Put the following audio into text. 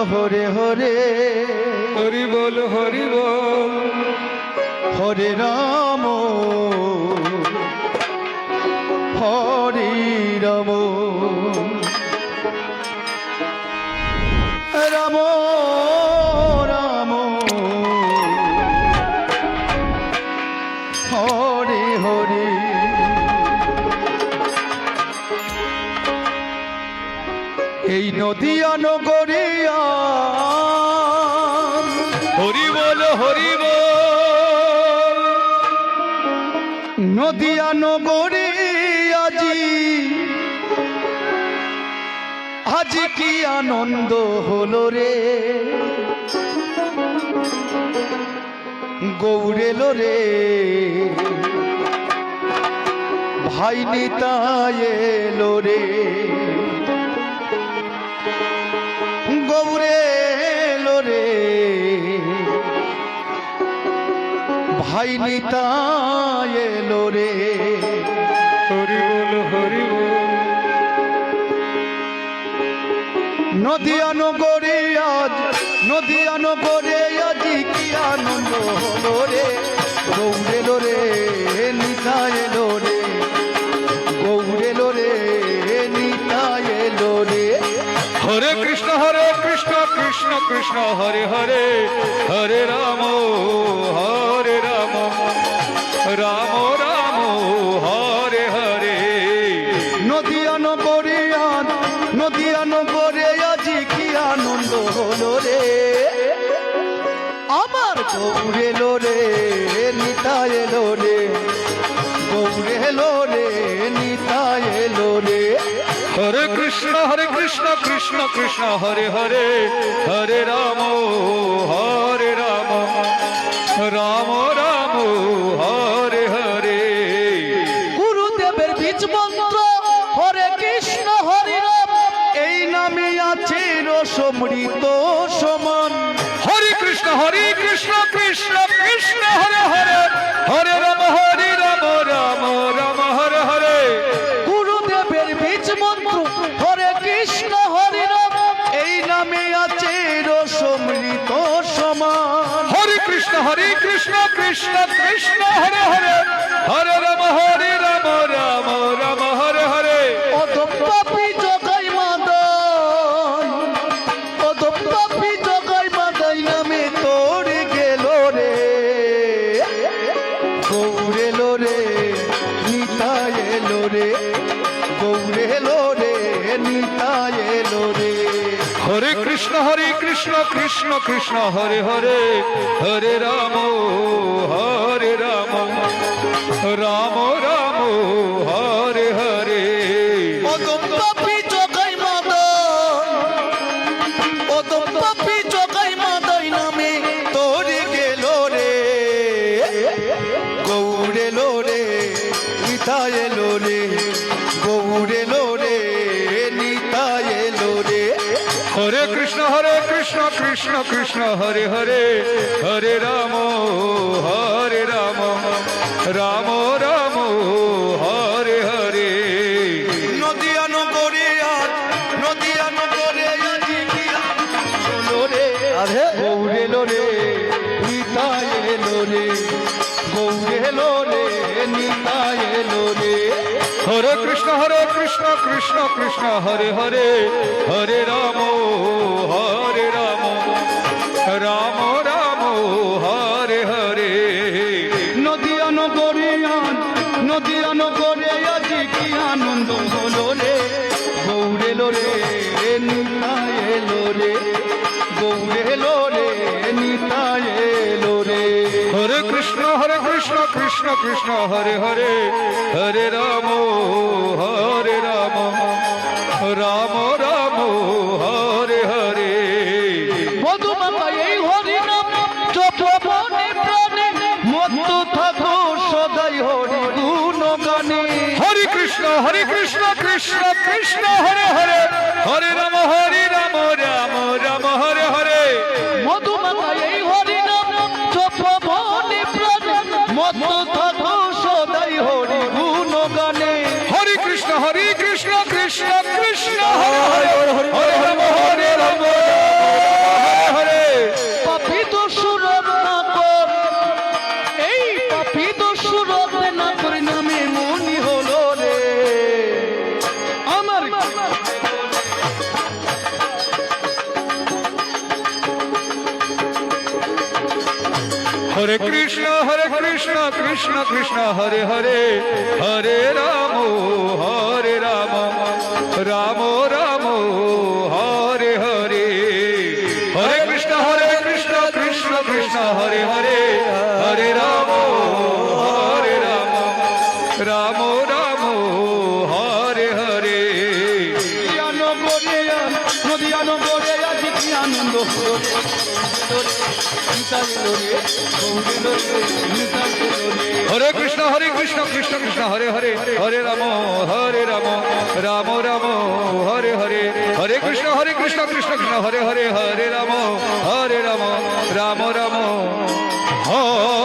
হরে হরে হরি বল হরি বল হরে রাম হরে রাম রাম রাম হরে হরে এই নদিয়া নগরিয়া হরি বল হরি বল নদিয়া নগরী আজি কি আনন্দ হলো রে গৌরেলো রে ভাই নিতাই এলো রে গৌরেলো রে ভাই নিতাই এলো রে হরি বল হরি বল নদিয়া নগরে আজি কি আনন্দ হলো রে গৌরেলো রে নিতাই এলো রে গৌরেলো রে নিতাই এলো রে হরে কৃষ্ণ কৃষ্ণ কৃষ্ণ হরে হরে হরে রাম রাম রাম হরে হরে নদিয়া নগরে আজি কি আনন্দ হলো রে আমার গৌরেলো রে নিতাই এলো রে গৌরেলো রে নিতাই এলো রে হরে কৃষ্ণ কৃষ্ণ কৃষ্ণ হরে হরে হরে রাম রাম রাম হরে হরে গুরুদেবের বীজ মন্ত্র হরে কৃষ্ণ হরি রাম এই নামে আছে রসমৃত সমান হরে কৃষ্ণ কৃষ্ণ কৃষ্ণ হরে হরে হরে রাম রাম রাম হরে হরে গুরুদেবের বীজ মন্ত্র হরে কৃষ্ণ হরি রাম এই নামে আছে রসমৃত সমান হরে কৃষ্ণ কৃষ্ণ কৃষ্ণ হরে হরে হরে রাম রাম রাম হরে হরে অদপ্পাপি জগাই মাদাই অদপ্পাপি জগাই মাদাই নামে তোর গেল রে গৌরেলো রে নিতাই এলো রে গৌরেলো রে নিতাই এলো রে হরে কৃষ্ণ কৃষ্ণ কৃষ্ণ হরে হরে হরে রাম রাম রাম হরে হরে অদপ্পাপি জগাই মাদাই অদপ্পাপি জগাই মাদাই নামে তোর গেল রে গৌরেলো রে নিতাই এলো রে গৌরেলো রে নিতাই এলো রে হরে কৃষ্ণ কৃষ্ণ কৃষ্ণ হরে হরে হরে রাম রাম রাম হরে হরে নদিয়া নগরে আজি কি হলো রে গৌরেলো রে নিতাই এলো রে গৌরেলো রে নিতাই এলো রে হরে কৃষ্ণ কৃষ্ণ কৃষ্ণ হরে হরে হরে রাম রাম রাম হরে হরে নদিয়া নগরে আজি কি আনন্দ হলো রে গৌরেলো রে নিতাই এলো রে গৌরেলো রে নিতাই এলো রে হরে কৃষ্ণ কৃষ্ণ কৃষ্ণ হরে হরে হরে রাম রাম রাম হরে হরে মধুমাতা এই হরি নাম জপবনে প্রাণে মত্ত থাকো সদাই হরি গুণ গানে হরে কৃষ্ণ কৃষ্ণ কৃষ্ণ হরে হরে হরে রাম রাম রাম হরে হরে মধুমাতা এই হরি নাম জপবনে প্রাণে মত্ত থাকো সদাই হরি গুণ গানে হরে কৃষ্ণ কৃষ্ণ কৃষ্ণ হরে হরে হরে রাম কৃষ্ণ কৃষ্ণ কৃষ্ণ হরে হরে হরে রাম রাম রাম হরে হরে হরে কৃষ্ণ কৃষ্ণ কৃষ্ণ হরে হরে হরে রাম রাম রাম হরে হরে নদিয়ানো গড়ে আজি কি আনন্দ হরে কৃষ্ণ কৃষ্ণ কৃষ্ণ হরে হরে হরে রাম রাম রাম হরে হরে হরে কৃষ্ণ কৃষ্ণ কৃষ্ণ হরে হরে হরে রাম রাম রাম হরে